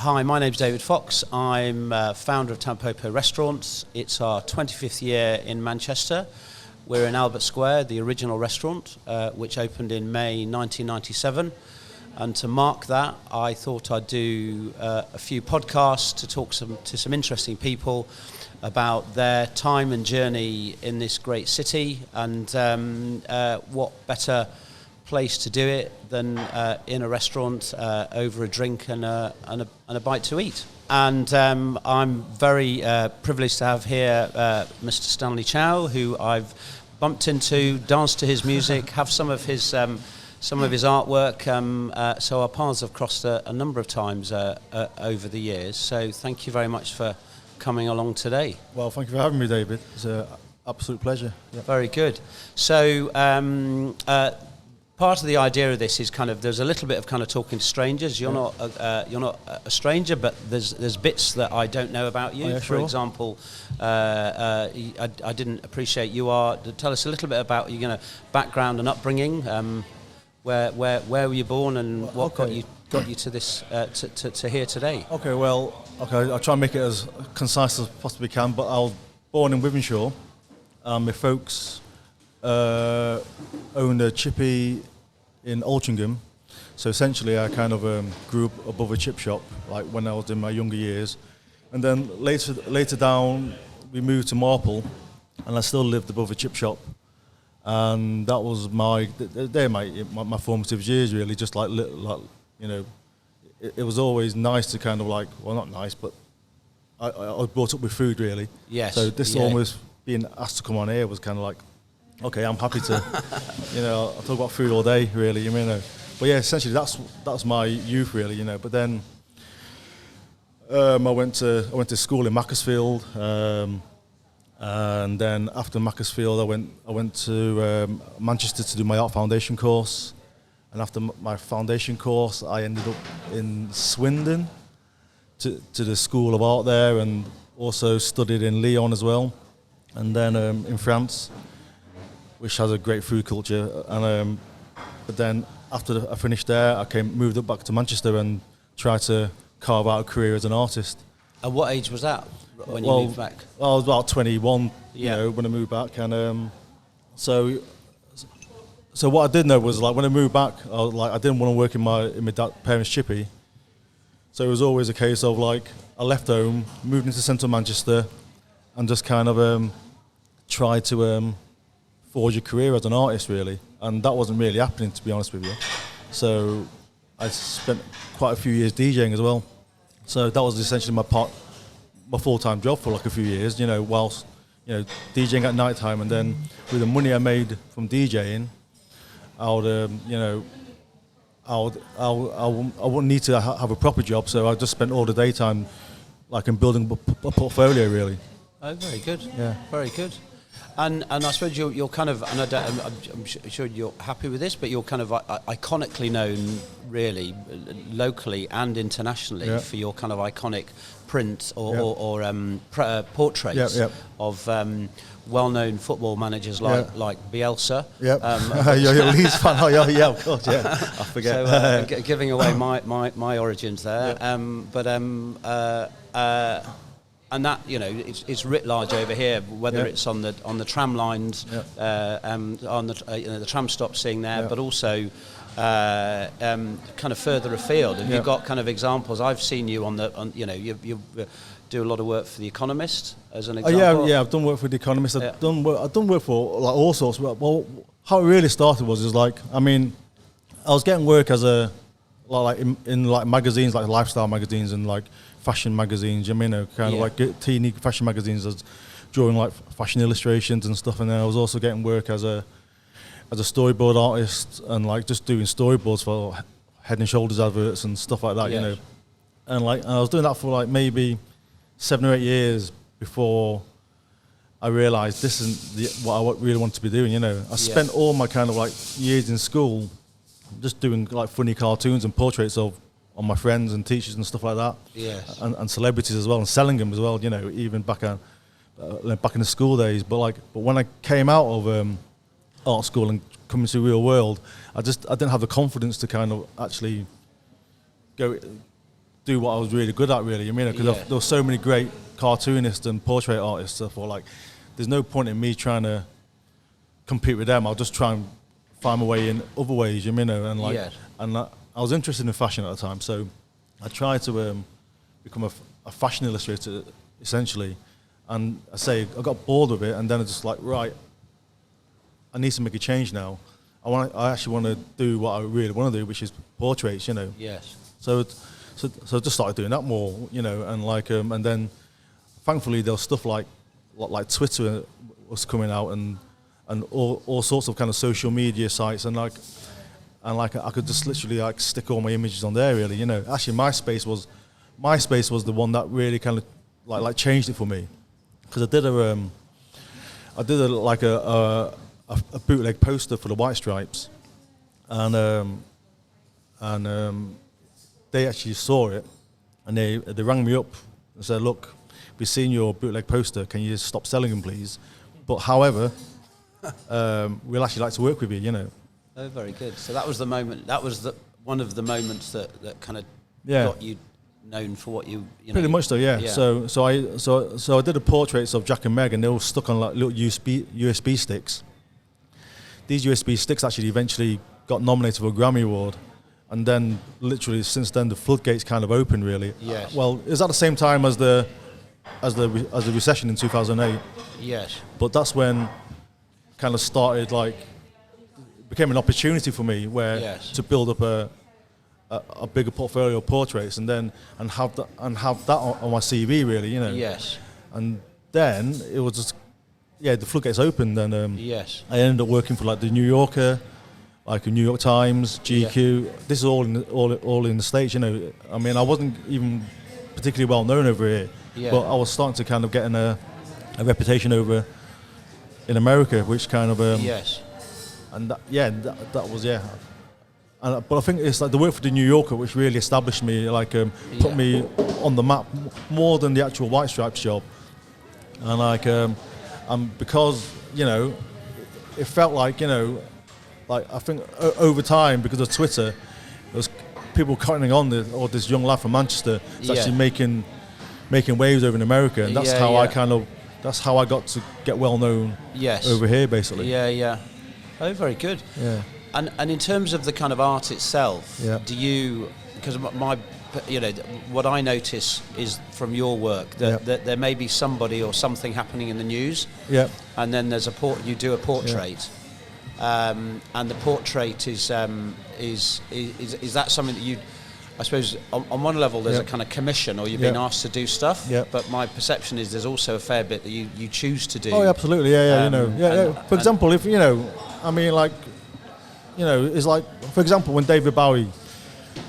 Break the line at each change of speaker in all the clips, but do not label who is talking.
Hi, my name's David Fox. I'm founder of Tampopo Restaurants. It's our 25th year in Manchester. We're in Albert Square, the original restaurant, which opened in May 1997. And to mark that, I thought I'd do a few podcasts to talk to some interesting people about their time and journey in this great city, and what better place to do it than in a restaurant over a drink and a bite to eat. And I'm very privileged to have here Mr. Stanley Chow, who I've bumped into, danced to his music, have some of his artwork. So our paths have crossed a number of times over the years. So thank you very much for coming along today.
Well, thank you for having me, David. It's an absolute pleasure.
Yeah. Very good. So part of the idea of this is there's a little bit of talking to strangers. You're not a stranger, but there's bits that I don't know about you.
Oh, yeah,
For
sure.
example, I didn't appreciate tell us a little bit about your background and upbringing. Where were you born, and what got you to this to here today?
Okay, I'll try and make it as concise as possibly can. But I was born in Wythenshawe. My folks owned a chippy in Altrincham, so essentially I grew up above a chip shop, like when I was in my younger years, and then later down we moved to Marple, and I still lived above a chip shop, and that was my formative years really. Just it was always nice to not nice, but I was brought up with food really.
Yes.
So this almost being asked to come on here was okay, I'm happy to, I'll talk about food all day, really, But yeah, essentially that's my youth, really, But then I went to school in Macclesfield, and then after Macclesfield, I went to Manchester to do my art foundation course, and after my foundation course, I ended up in Swindon to the School of Art there, and also studied in Lyon as well, and then in France, which has a great food culture. And but then after I finished there, I moved up back to Manchester and tried to carve out a career as an artist.
At what age was that when you moved back?
I was about 21, when I moved back, and so what I did know was when I moved back, I didn't want to work in my parents' chippy, so it was always a case of I left home, moved into central Manchester, and just tried to forge a career as an artist, really, and that wasn't really happening, to be honest with you. So I spent quite a few years DJing as well. So that was essentially my full-time job for a few years, whilst DJing at night time, and then with the money I made from DJing, I wouldn't need to have a proper job, so I just spent all the daytime in building a portfolio, really.
Oh, very good.
Yeah,
very good. And I suppose you're and I'm sure you're happy with this, but you're iconically known, really, locally and internationally, for your iconic print or portraits of well-known football managers like Bielsa.
Yep. You're a Leeds fan. Oh, yeah, of course. Yeah, I forget.
So giving away my origins there, and that it's writ large over here, whether it's on the tram lines, on the tram stops seeing there, but also further afield. Have you got examples? I've seen you you do a lot of work for The Economist as an example.
I've done work for The Economist. I've done work for all sorts. Well, how it really started was I was getting work as a in magazines, lifestyle magazines and fashion magazines, teeny fashion magazines, as drawing fashion illustrations and stuff. And then I was also getting work as a storyboard artist and just doing storyboards for Head and Shoulders adverts and stuff like that, And I was doing that for maybe 7 or 8 years before I realised this isn't what I really want to be doing. I spent all my years in school just doing funny cartoons and portraits of my friends and teachers and stuff like that.
Yes.
And celebrities as well, and selling them as well. Even back in the school days. But when I came out of art school and coming to the real world, I didn't have the confidence to actually go do what I was really good at, really. You mean, because there were so many great cartoonists and portrait artists. I thought, like, there's no point in me trying to compete with them. I'll just try and find my way in other ways, you know, and like, and I was interested in fashion at the time, so I tried to become a fashion illustrator, essentially. And I got bored of it, and then I just like, right, I need to make a change now. I actually want to do what I really want to do, which is portraits, you know.
Yes.
So I just started doing that more, you know, and like, and then thankfully there was stuff like Twitter was coming out, and all sorts of kind of social media sites, and I could just literally like stick all my images on there, really, you know. Actually, MySpace was the one that really kind of like changed it for me, because I did a bootleg poster for the White Stripes, and they actually saw it, and they rang me up and said, "Look, we've seen your bootleg poster. Can you just stop selling them, please? But however, we'll actually like to work with you, you know."
Oh, very good. So that was the moment. That was one of the moments that kind of got you known for what you know.
Pretty much so, yeah. So I did the portraits of Jack and Meg, and they were stuck on like little USB sticks. These USB sticks actually eventually got nominated for a Grammy Award, and then literally since then the floodgates kind of opened, really.
Yes.
Well, it was at the same time as the recession in 2008.
Yes.
But that's when kind of started, like, became an opportunity for me to build up a bigger portfolio of portraits, and have that on my CV, really, you know.
Yes.
And then it was just, the floodgates opened, and I ended up working for like the New Yorker, like the New York Times, GQ. Yeah. This is all in the States, you know. I mean, I wasn't even particularly well known over here, but I was starting to kind of get a reputation over in America, which kind of and that was but I think it's like the work for the New Yorker which really established me, like put me on the map more than the actual White Stripes job, and like because, you know, it felt like, you know, like I think over time, because of Twitter, there was people cutting on this young lad from Manchester is actually making waves over in America, and that's that's how I got to get well known over here, basically.
Oh, very good.
Yeah.
And in terms of the kind of art itself, do you, because what I notice is from your work that there may be somebody or something happening in the news, and then there's you do a portrait, and the portrait is that something that you, I suppose, on one level there's a kind of commission, or you've been asked to do stuff, but my perception is there's also a fair bit that you choose to do.
Oh, absolutely, you know, For example, if, you know, I mean, like, you know, it's like, for example, when David Bowie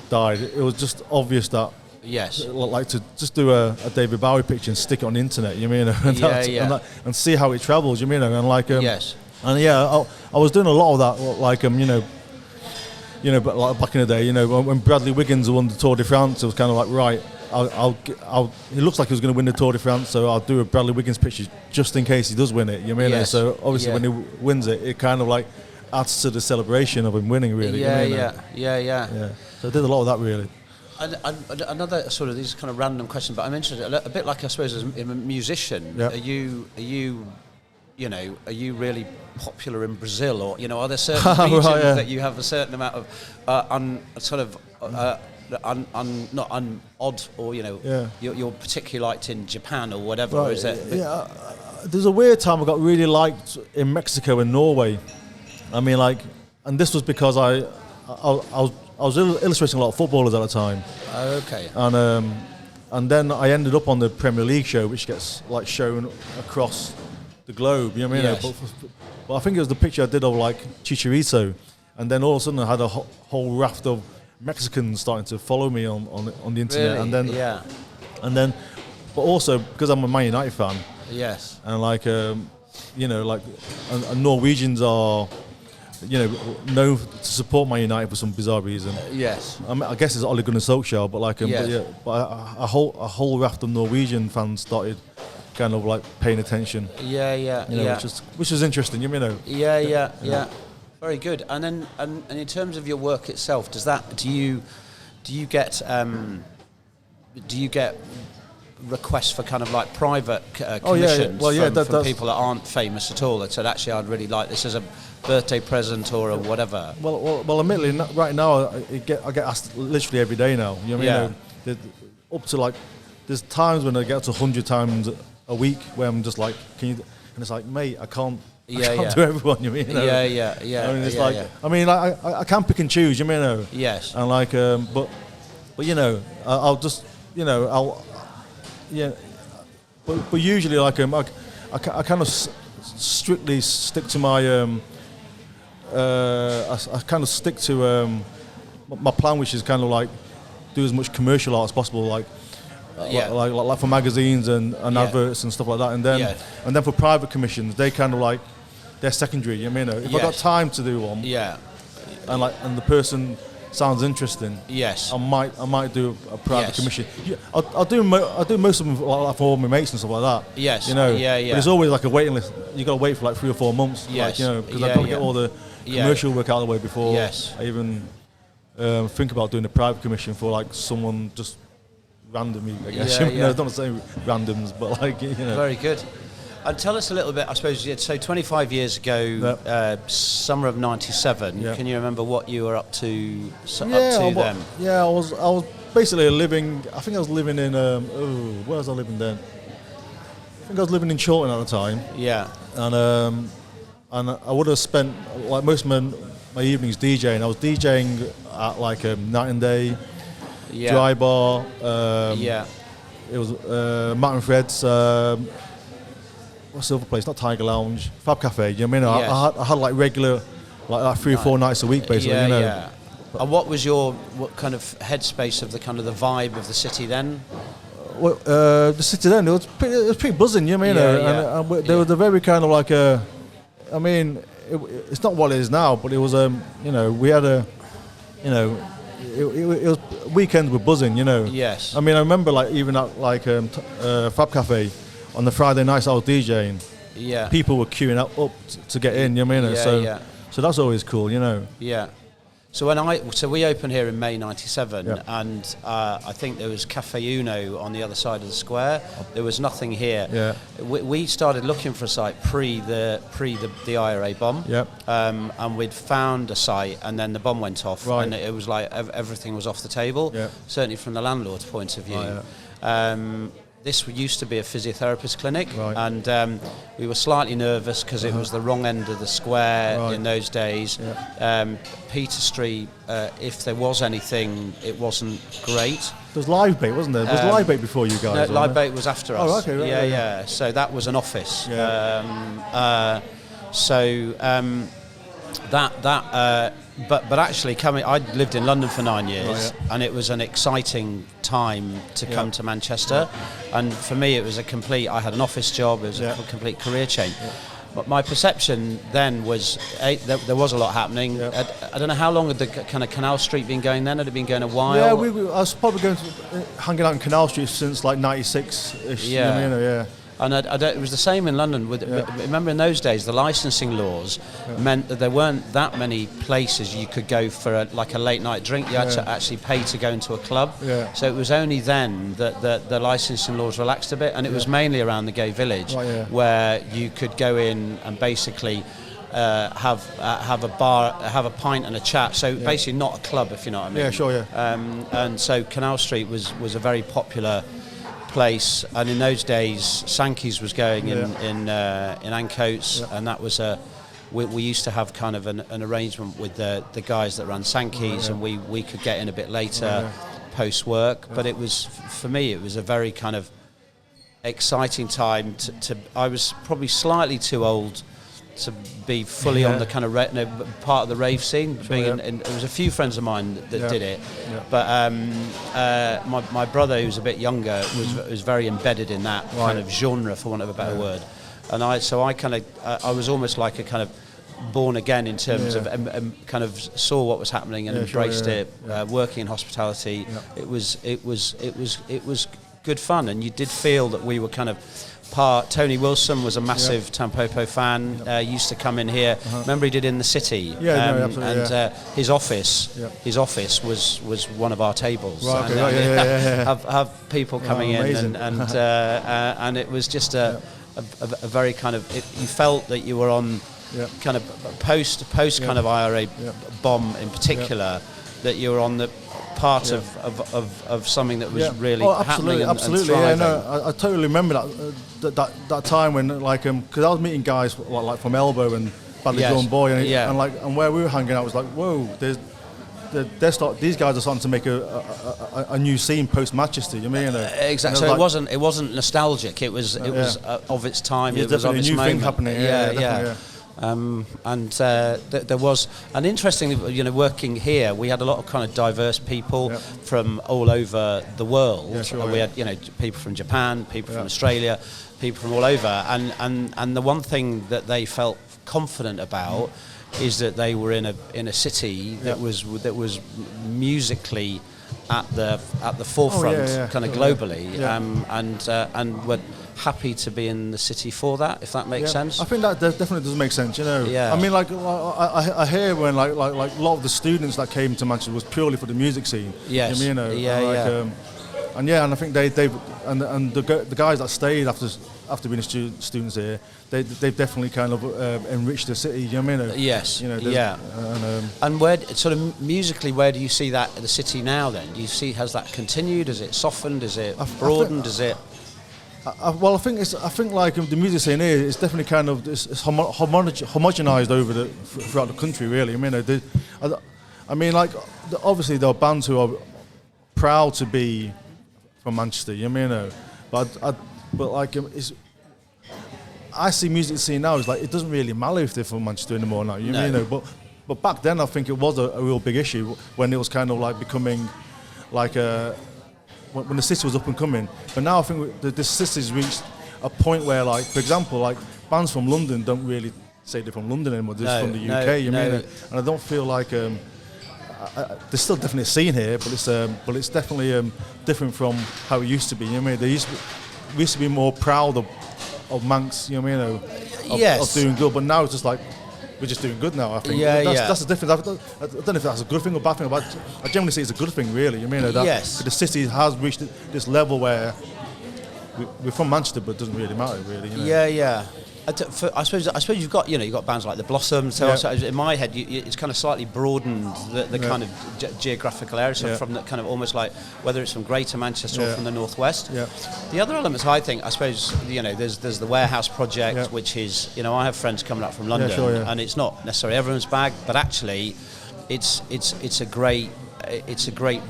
died, it was just obvious that like to just do a David Bowie picture and stick it on the internet, you mean, and see how it travels, you mean, and like and I was doing a lot of that, like you know, but like back in the day, you know, when Bradley Wiggins won the Tour de France, it was kind of like, right, it looks like he was going to win the Tour de France, so I'll do a Bradley Wiggins picture just in case he does win it, you mean, so obviously when he wins it, it kind of like adds to the celebration of him winning, really. So I did a lot of that, really.
And another sort of, these kind of random question, but I'm interested, a bit like, I suppose, as a musician, are you really popular in Brazil, or, you know, are there certain regions that you have a certain amount of not odd, or, you know, you're particularly liked in Japan or whatever, or is it?
There's a weird time I got really liked in Mexico and Norway. I mean, like, and this was because I was illustrating a lot of footballers at the time.
Oh, okay.
And then I ended up on the Premier League show, which gets like shown across the globe. You know what I mean?
Yes.
But I think it was the picture I did of like Chicharito, and then all of a sudden I had a whole raft of Mexicans starting to follow me on the internet,
really?
and then, but also because I'm a Man United fan.
Yes.
And like you know, like and Norwegians are, you know, known to support Man United for some bizarre reason.
Yes.
I mean, I guess it's Ole Gunnar Solskjaer, but like, but a whole raft of Norwegian fans started kind of like paying attention.
You know,
which is interesting, you know.
Very good. And then, and in terms of your work itself, do you get do you get requests for kind of like private commissions from people that aren't famous at all that said, actually, I'd really like this as a birthday present or a whatever?
Well, admittedly, right now I get asked literally every day now. You know what I mean? Up to like, there's times when I get to 100 times a week where I'm just like, can you? And it's like, mate, I can't do everyone. You mean?
Yeah.
I mean, it's I mean, I can pick and choose. You mean?
Yes.
And like, but you know, I'll just, you know, but usually like I kind of strictly stick to my I kind of stick to my plan, which is kind of like do as much commercial art as possible, like for magazines and adverts and stuff like that, and then for private commissions, they kind of like they're secondary. You know, if I got time to do one, and the person sounds interesting, I might do a private commission. I'll do most of them like for all my mates and stuff like that.
Yes,
you know,
but
it's always like a waiting list. You got to wait for like 3 or 4 months, like, you know, because I've got to get all the commercial work out of the way before I even think about doing a private commission for like someone just randomly, I guess. I don't want to say randoms, but like, you know.
Very good. And tell us a little bit, I suppose, so 25 years ago, summer of 97, can you remember what you were up to then?
Yeah, I was basically living, I think I was living in, where was I living then? I think I was living in Chorlton at the time.
Yeah.
And I would have spent like most of my evenings DJing. I was DJing at like a Night and Day, Dry Bar. It was Matt and Fred's. What's the other place? Not Tiger Lounge, Fab Cafe. You know what I mean? I had like regular, like 3 or 4 nights a week, basically. You know.
Yeah. And what was what kind of headspace of the kind of the vibe of the city then?
Well, the city then it was pretty buzzing. You know what I mean? And they were the very kind of like a. I mean, it's not what it is now, but it was you know, we had a, you know, it was weekends were buzzing. You know.
Yes.
I mean, I remember like even at like Fab Cafe. On the Friday nights I was DJing, people were queuing up to get in. You know what I mean? So that's always cool, you know. Yeah.
So we opened here in May '97, and I think there was Cafe Uno on the other side of the square. There was nothing here.
Yeah.
We started looking for a site pre the IRA bomb.
Yeah.
And we'd found a site, and then the bomb went off, and it was like everything was off the table.
Yeah.
Certainly from the landlord's point of view. This used to be a physiotherapist clinic, and we were slightly nervous because it was the wrong end of the square in those days. Peter Street, if there was anything, it wasn't great.
There was Live Bait, wasn't there? Was Live Bait before you guys?
No, Live Bait was after us.
Oh, okay.
Yeah. So that was an office. But actually I'd lived in London for 9 years, and it was an exciting time to come to Manchester, and for me it was I had an office job, it was a complete career change. But my perception then was there was a lot happening. I don't know how long had the kind of Canal Street been going then? Had it been going a while?
Yeah, I was probably hanging out in Canal Street since like 96-ish. Yeah.
And it was the same in London. Remember in those days, the licensing laws meant that there weren't that many places you could go for a late night drink. You had to actually pay to go into a club.
Yeah.
So it was only then that the licensing laws relaxed a bit, and it was mainly around the gay village where you could go in and basically have a pint and a chat. So basically not a club, if you know what I mean.
Yeah, sure.
And so Canal Street was a very popular place, and in those days Sankey's was going in Ancoats, and that was we used to have kind of an arrangement with the guys that ran Sankey's, and we could get in a bit later post work, but it was, for me, it was a very kind of exciting time to I was probably slightly too old to be fully on the kind of part of the rave scene. There was a few friends of mine that did it, but my brother, who's a bit younger, was very embedded in that kind of genre, for want of a better word. And I was almost like a kind of born again in terms of kind of saw what was happening and embraced it. Working in hospitality, it was good fun, and you did feel that we were kind of Tony Wilson was a massive Tampopo fan. Used to come in here. Remember, he did In the City. His office was one of our tables.
Right, okay.
Have people coming in, and it was just a very kind of. You felt that you were on kind of post kind of IRA bomb in particular. That you were on the part of something that was really happening and thriving.
I totally remember that time when because I was meeting guys like from Elbow and Badly Drawn Boy and where we were hanging out was like, whoa, these guys are starting to make a new scene post Manchester. You mean
exactly? So it wasn't nostalgic. It was of its time.
It was of its moment. Thing happening.
There was, and interestingly, working here, we had a lot of kind of diverse people from all over the world. We had, people from Japan, people from Australia, people from all over, and the one thing that they felt confident about is that they were in a city that was musically at the forefront, kind of globally, and were happy to be in the city for that, if that makes sense.
I think that definitely does make sense. I mean, I hear when like a lot of the students that came to Manchester was purely for the music scene.
Yes.
And I think the guys that stayed after being students here, they've definitely kind of enriched the city. You know what I mean?
Yes. And where sort of musically, where do you see that the city now? Then do you see, has that continued? Has it softened? Is it broadened? Is it?
Well, I think like the music scene here is definitely kind of it's homogenized throughout the country. Really, I mean, like obviously there are bands who are proud to be from Manchester. I see music scene now is like it doesn't really matter if they're from Manchester anymore now. But back then I think it was a real big issue when it was kind of like becoming like when the city was up and coming. But now I think the city's reached a point where, like, for example, like bands from London don't really say they're from London anymore. They're from the UK. And I don't feel like there's still definitely a scene here, but it's definitely different from how it used to be. We used to be more proud of Manx. Of doing good, but now it's just like we're just doing good now. I think that's the difference. I don't know if that's a good thing or bad thing, but I generally say it's a good thing, really. The city has reached this level where we're from Manchester, but it doesn't really matter, really.
I suppose you've got bands like the Blossoms. So in my head, it's kind of slightly broadened the kind of geographical area, so from the kind of almost like whether it's from Greater Manchester or from the northwest. The other elements, I think, I suppose there's the Warehouse Project, which is I have friends coming up from London, and it's not necessarily everyone's bag, but actually, it's a great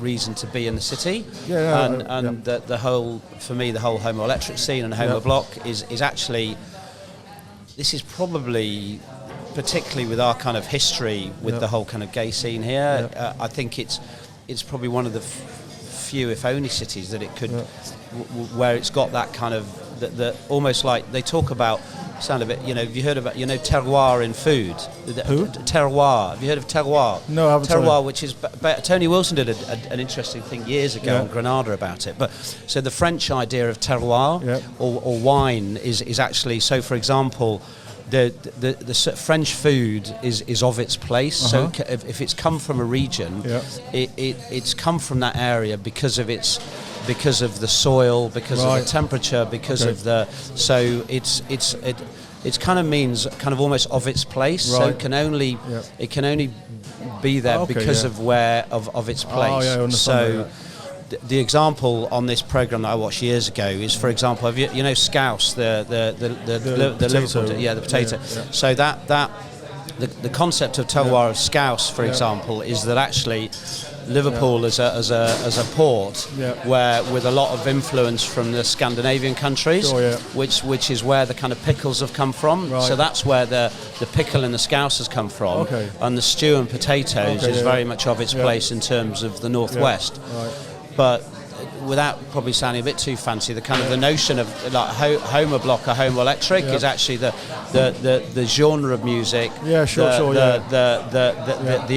reason to be in the city, the whole, for me, the whole Homo Electric scene and Homo Block is actually. This is probably, particularly with our kind of history with the whole kind of gay scene here, I think it's probably one of the few, if only, cities that it could, where it's got that kind of, the almost like, they talk about, sound of it, have you heard about, terroir in food?
Who?
Terroir. Have you heard of terroir?
No, I haven't.
Terroir, which is, Tony Wilson did an interesting thing years ago on Granada about it. But so the French idea of terroir or wine is actually, so for example, the French food is of its place. So if it's come from a region, it's come from that area because of the soil, because of the temperature, because of the. So it kind of means kind of almost of its place. So it can only be there because of where of its place. So. The example on this program that I watched years ago is, for example, have you scouse, the Liverpool, the potato. So the concept of terroir of scouse, for example, is that actually Liverpool as a port, where with a lot of influence from the Scandinavian countries, which is where the kind of pickles have come from. So that's where the pickle and the scouse has come from, and the stew and potatoes is very much of its place in terms of the northwest. But without probably sounding a bit too fancy, the kind of the notion of like Homo Block or Homo Electric is actually the genre of music. The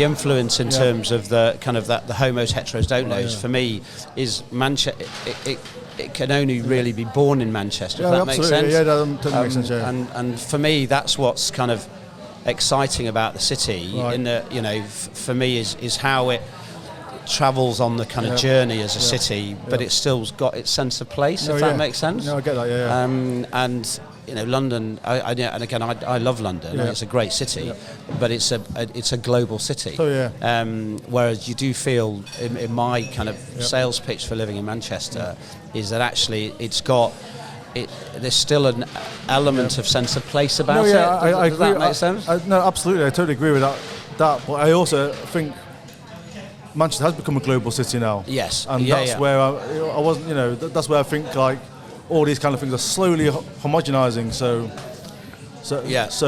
influence in terms of the kind of that the homos heteros don't knows for me is Manchester. it can only really be born in Manchester. If that makes
absolutely.
sense.
Yeah, that totally makes sense. Yeah.
And for me, that's what's kind of exciting about the city.
Right.
In that, you know, for me is how it travels on the kind of journey as a city, but it's still got its sense of place. If that makes sense.
No, I get that. Yeah.
And you know, London. And again, I love London.
Yeah.
It's a great city, but it's a global city.
Oh yeah.
Whereas you do feel in my kind of sales pitch for living in Manchester is that actually there's still an element of sense of place about it. Does that make sense?
No, absolutely. I totally agree with that. But I also think Manchester has become a global city now.
Yes.
And that's where I wasn't. You know, that's where I think like all these kind of things are slowly homogenizing. So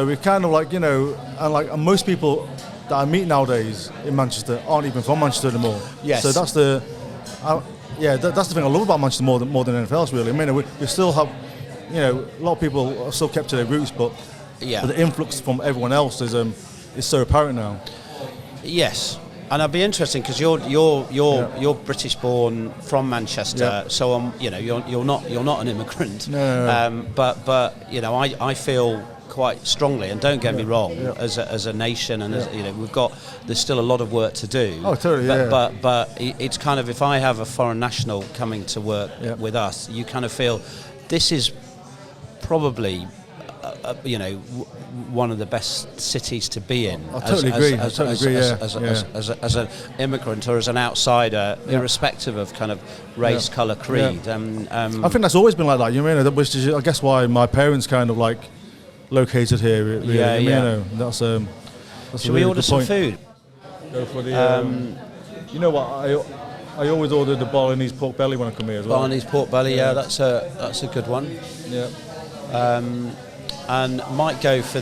we're kind of like, you know, and most people that I meet nowadays in Manchester aren't even from Manchester anymore.
Yes.
So that's the thing I love about Manchester more than anything else, really. I mean, we still have, you know, a lot of people are still kept to their roots, but the influx from everyone else is so apparent now.
Yes. And I'd be interesting because you're British born from Manchester, so you're not an immigrant.
No.
But you know, I feel quite strongly, and don't get me wrong, as a nation, and as, you know, there's still a lot of work to do.
Oh, totally.
But it's kind of, if I have a foreign national coming to work with us, you kind of feel this is probably one of the best cities to be in.
I totally agree.
As an immigrant or as an outsider, irrespective of kind of race, colour, creed.
I think that's always been like that. You mean, which is, I guess, why my parents kind of like located here. Really. You know, that's
Should we order some food?
Go for the. You know what? I always order the Balinese pork belly when I come here as well.
Balinese pork belly, that's a good one.
Yeah.
And might go for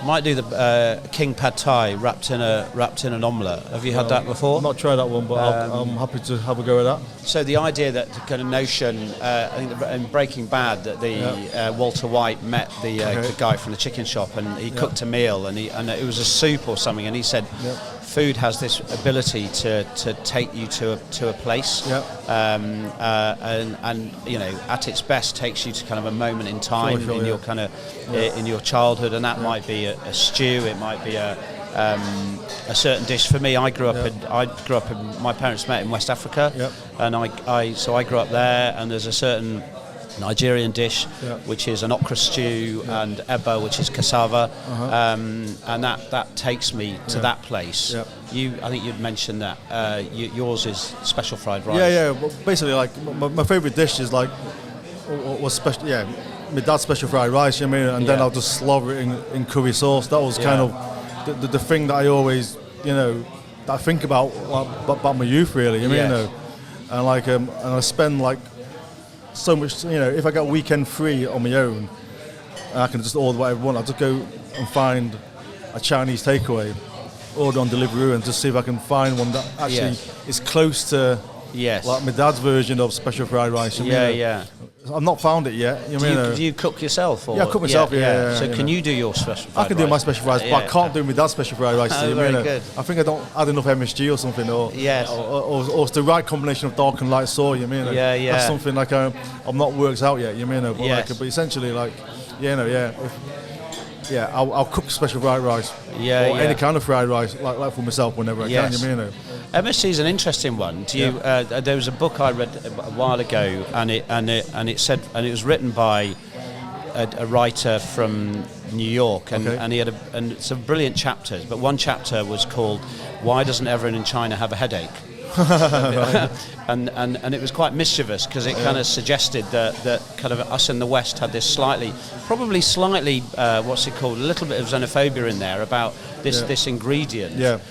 might do the king pad thai wrapped in an omelette. Have you had that before?
I've not tried that one, but I'm happy to have a go at that.
So the idea that the kind of notion, I think in Breaking Bad, that the Walter White met the guy from the chicken shop, and he cooked a meal, and it was a soup or something, and he said, food has this ability to take you to a place, and you know, at its best takes you to kind of a moment in time in your kind of in your childhood, and that might be a stew, it might be a certain dish. For me, I grew up in my parents met in West Africa, and I grew up there, and there's a certain Nigerian dish, which is an okra stew, and eba, which is cassava, and that takes me to that place. I think you'd mentioned that yours is special fried rice.
Well, basically, like my favourite dish is like was special. My dad's special fried rice. You know what I mean, and then I'll just slobber it in curry sauce. That was kind of the thing that I always, you know, that I think about my youth, really. You know, and like and I spend like so much, you know, if I got a weekend free on my own, I can just order whatever I want. I'll just go and find a Chinese takeaway, order on Deliveroo, and just see if I can find one that actually is close to like my dad's version of special fried rice. I've not found it yet.
Do you cook yourself? Or?
I cook myself.
So can you do your special fried rice?
I can do my special fried rice, but I can't do my dad's special fried rice.
Very good.
I think I don't add enough MSG or something, or it's the right combination of dark and light soy. That's something like I'm not worked out yet. But essentially, like, I'll cook special fried rice, or any kind of fried rice, like for myself whenever I can.
MSG is an interesting one. There was a book I read a while ago, and it said, and it was written by a writer from New York, and he had some brilliant chapters. But one chapter was called "Why Doesn't Everyone in China Have a Headache?" and it was quite mischievous because it kind of suggested that kind of us in the West had this probably slightly what's it called, a little bit of xenophobia in there about this ingredient.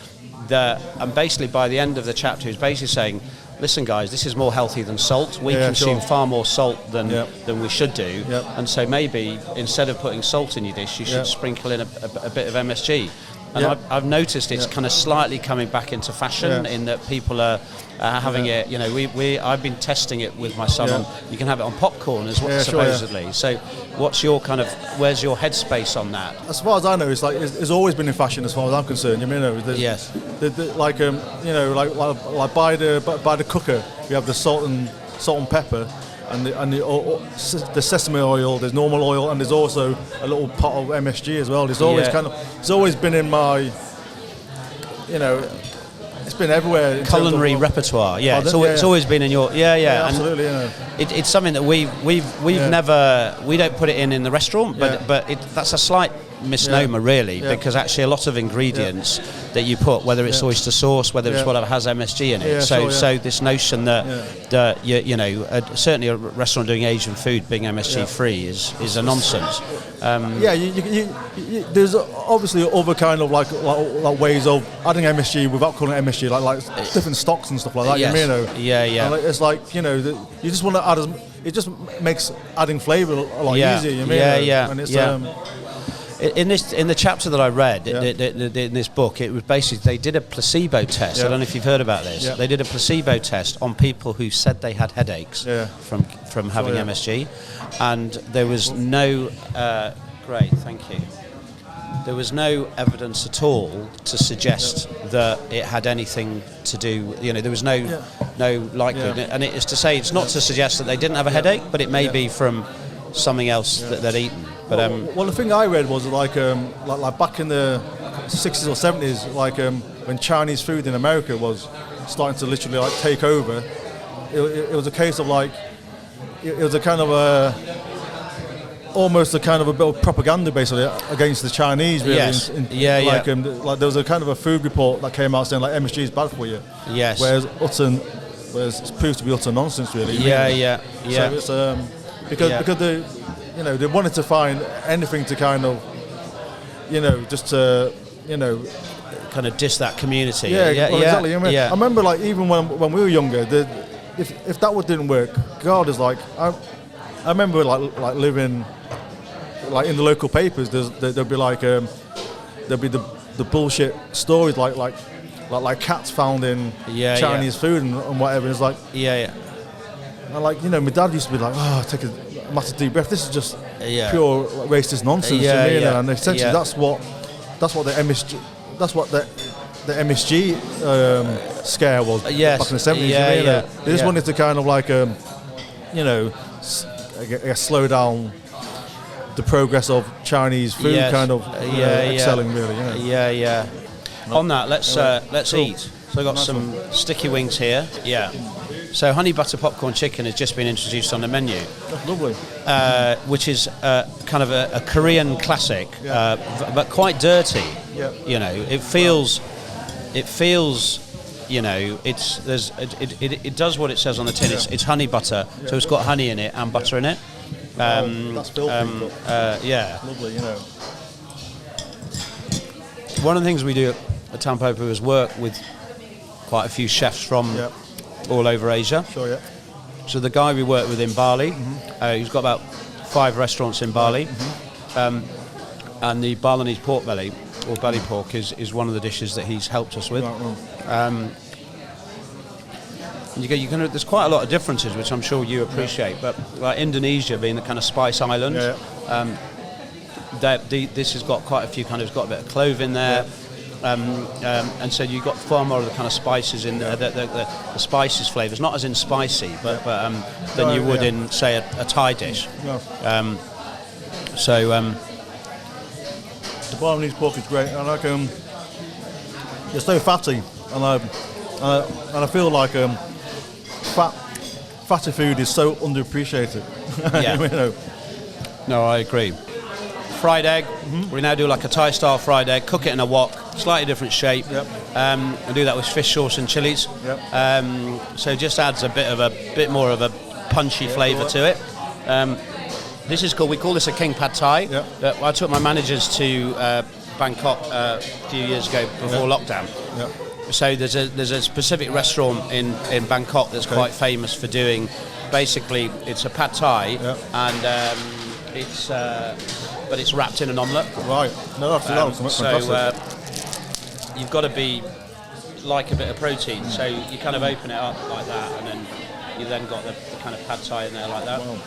And basically by the end of the chapter he's basically saying, listen guys, this is more healthy than salt. We consume far more salt than we should do, and so maybe instead of putting salt in your dish you should sprinkle in a bit of MSG. And I've noticed it's kind of slightly coming back into fashion in that people are having it. You know, I've been testing it with my son on. You can have it on popcorn as well, supposedly. So, where's your headspace on that?
As far as I know, it's always been in fashion. As far as I'm concerned, like by the cooker, we have the salt and salt and pepper, and the sesame oil. There's normal oil, and there's also a little pot of MSG as well. It's always it's always been in my, it's been everywhere.
Culinary repertoire, it's always been in your,
absolutely.
It's something that we've never, we don't put it in the restaurant, but that's a slight misnomer really, because actually a lot of ingredients that you put, whether it's oyster sauce, whether it's whatever, has MSG in it. So this notion that certainly a restaurant doing Asian food being MSG free is a nonsense.
There's obviously other kind of like ways of adding MSG without calling it MSG, like different stocks and stuff like that.
Yes.
And it's like you just want to add it just makes adding flavour a lot easier. And it's,
in the chapter that I read in this book, it was basically they did a placebo test. I don't know if you've heard about this. They did a placebo test on people who said they had headaches from having MSG, and there was no great, thank you. There was no evidence at all to suggest that it had anything to do. There was no likelihood, and it is to say it's not to suggest that they didn't have a headache, but it may be from something else that they'd eaten. But
well, the thing I read was like back in the 60s or 70s, when Chinese food in America was starting to literally take over. It was a case of it was a kind of almost a kind of a bit of propaganda basically against the Chinese. Really.
Yes.
There was a kind of a food report that came out saying MSG is bad for you.
Yes.
Whereas it proves to be utter nonsense really.
Yeah.
So it's because they wanted to find anything to kind of, just to,
kind of diss that community.
Exactly. I remember, even when we were younger, if that didn't work, God is I remember living in the local papers. There'd be the bullshit stories like cats found in Chinese food and whatever. It's and my dad used to be take a massive deep breath. This is just pure racist nonsense to me. And essentially that's what the MSG scare was back in the 70s. They just wanted to kind of slow down the progress of Chinese food excelling really.
On that, let's eat. So I got some sticky wings here. So honey butter popcorn chicken has just been introduced on the menu.
That's lovely.
Which is kind of a Korean classic, but quite dirty. It feels. It does what it says on the tin. It's honey butter, so it's got honey in it and butter in it.
That's filthy. Lovely.
One of the things we do at Tampopo is work with quite a few chefs from all over Asia.
Sure, yeah.
So the guy we work with in Bali, he's got about 5 restaurants in Bali, and the Balinese pork belly, or belly pork, is one of the dishes that he's helped us with. There's quite a lot of differences, which I'm sure you appreciate, but Indonesia being the kind of spice island, this has got quite a few it's got a bit of clove in there. And so you've got far more of the kind of spices in the spices flavours, not as in spicy, but than you would in, say, a Thai dish.
The Balinese pork is great, and it's so fatty, and I feel like fatty food is so underappreciated.
No, I agree. Fried egg. We now do a Thai style fried egg, cook it in a wok, slightly different shape, and do that with fish sauce and chilies. So it just adds a bit more of a punchy flavour to it. This is we call this a king pad thai. I took my managers to Bangkok a few years ago before lockdown. So there's a specific restaurant in Bangkok that's quite famous for doing, basically it's a pad thai, and but it's wrapped in an omelette.
Right. No, that's fantastic.
So you've got to be like a bit of protein. So you kind of open it up like that, and then you then got the kind of pad thai in there like that. Wow.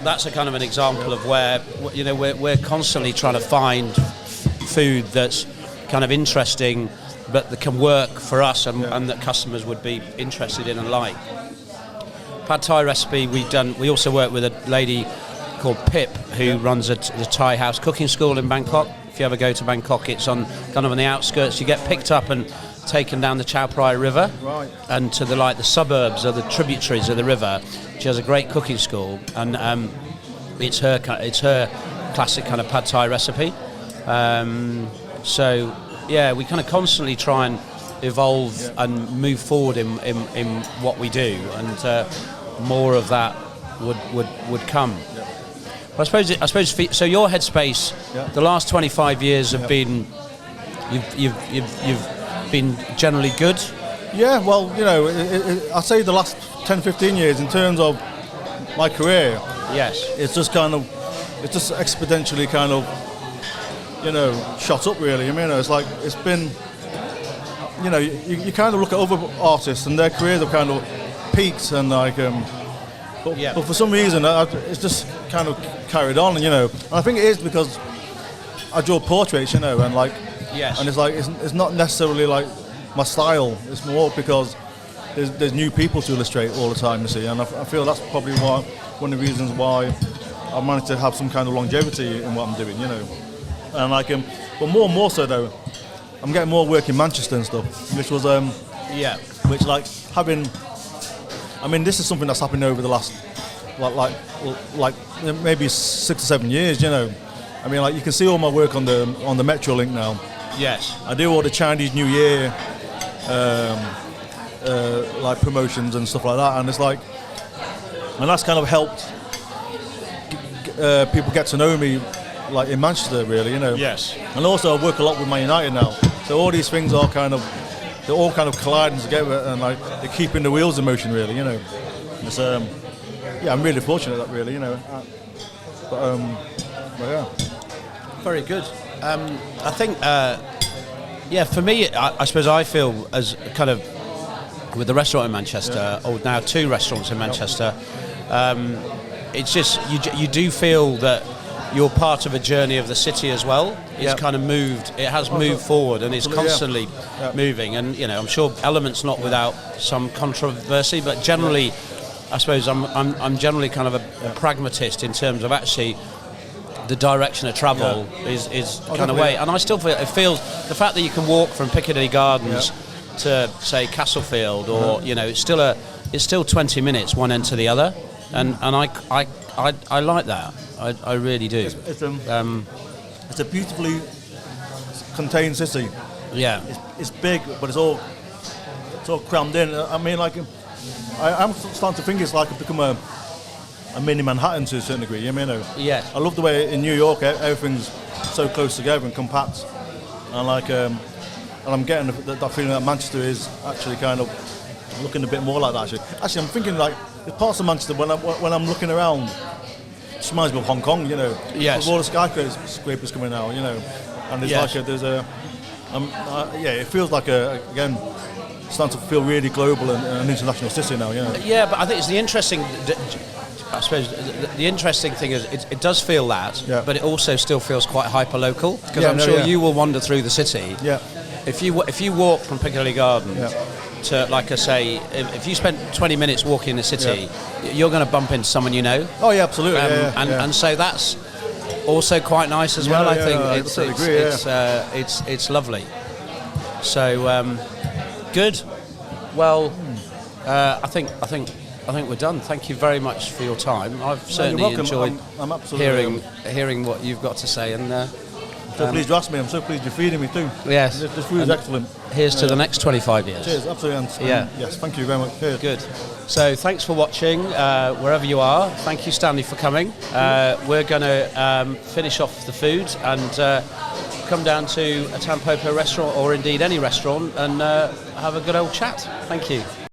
That's a kind of an example of where we're constantly trying to find food that's kind of interesting,
but that can work for us and that customers would be interested in and like. Pad Thai recipe we also work with a lady called Pip who runs the Thai house cooking school in Bangkok. If you ever go to Bangkok, it's on kind of on the outskirts. You get picked up and taken down the Chao Phraya River and to the suburbs or the tributaries of the river. She has a great cooking school, and it's her classic kind of Pad Thai recipe. So yeah, we kind of constantly try and evolve and move forward in what we do, and more of that would come. I suppose. So your headspace, the last 25 years have been, you've been generally good.
Yeah, well, I'd say the last 10, 15 years in terms of my career.
Yes.
It's just exponentially kind of, shot up really. I mean, it's like, it's been, you kind of look at other artists and their careers have kind of peaked and like, but for some reason it's just kind of carried on, and I think it is because I draw portraits, and like, and it's like it's not necessarily like my style. It's more because there's new people to illustrate all the time, you see, and I feel that's probably one of the reasons why I managed to have some kind of longevity in what I'm doing, and like, but more and more so though, I'm getting more work in Manchester and stuff, which was which like having. I mean, this is something that's happened over the last, like maybe 6 or 7 years. I mean, like you can see all my work on the Metrolink now.
Yes.
I do all the Chinese New Year, like promotions and stuff like that, and it's like, and that's kind of helped people get to know me, like in Manchester, really.
Yes.
And also I work a lot with Man United now, so all these things are they're all kind of colliding together, and like they're keeping the wheels in motion, really. It's I'm really fortunate that really, but yeah.
Very good. I think, for me, I suppose I feel as kind of with the restaurant in Manchester, or now 2 restaurants in Manchester. It's just you do feel that you're part of a journey of the city as well. It's kind of moved. It has moved forward, and it's constantly moving. And I'm sure elements not without some controversy, but generally, I suppose I'm generally kind of a pragmatist in terms of actually the direction of travel is kind of way. And I still feel it feels the fact that you can walk from Piccadilly Gardens to say Castlefield, or it's still 20 minutes one end to the other, and I like that. I really do.
It's a beautifully contained city.
Yeah.
It's big, but it's all crammed in. I mean, like, I'm starting to think it's like become a mini Manhattan to a certain degree.
Yeah.
I love the way in New York everything's so close together and compact, and like, and I'm getting that feeling that Manchester is actually kind of looking a bit more like that. Actually, I'm thinking like there's parts of Manchester when I'm looking around. It reminds me of Hong Kong,
Yes.
With all the skyscrapers coming out, and there's it feels like again, starting to feel really global and an international city now,
Yeah, but I think it's the interesting. I suppose the interesting thing is it does feel that, but it also still feels quite hyper local, because I'm sure you will wander through the city.
Yeah.
If you walk from Piccadilly Gardens to, like I say, if you spend 20 minutes walking the city, you're going to bump into someone you know.
Oh yeah, absolutely.
And so that's also quite nice as well. I think it's lovely. So good. Well, I think we're done. Thank you very much for your time. I've certainly enjoyed
I'm absolutely
hearing what you've got to say, and
so pleased you asked me. I'm so pleased you're feeding me too.
Yes,
the food is excellent.
Here's to the next 25 years.
Cheers, absolutely. Yes, thank you very much. Cheers.
Good. So thanks for watching, wherever you are. Thank you, Stanley, for coming. We're going to finish off the food and come down to a Tampopo restaurant, or indeed any restaurant, and have a good old chat. Thank you.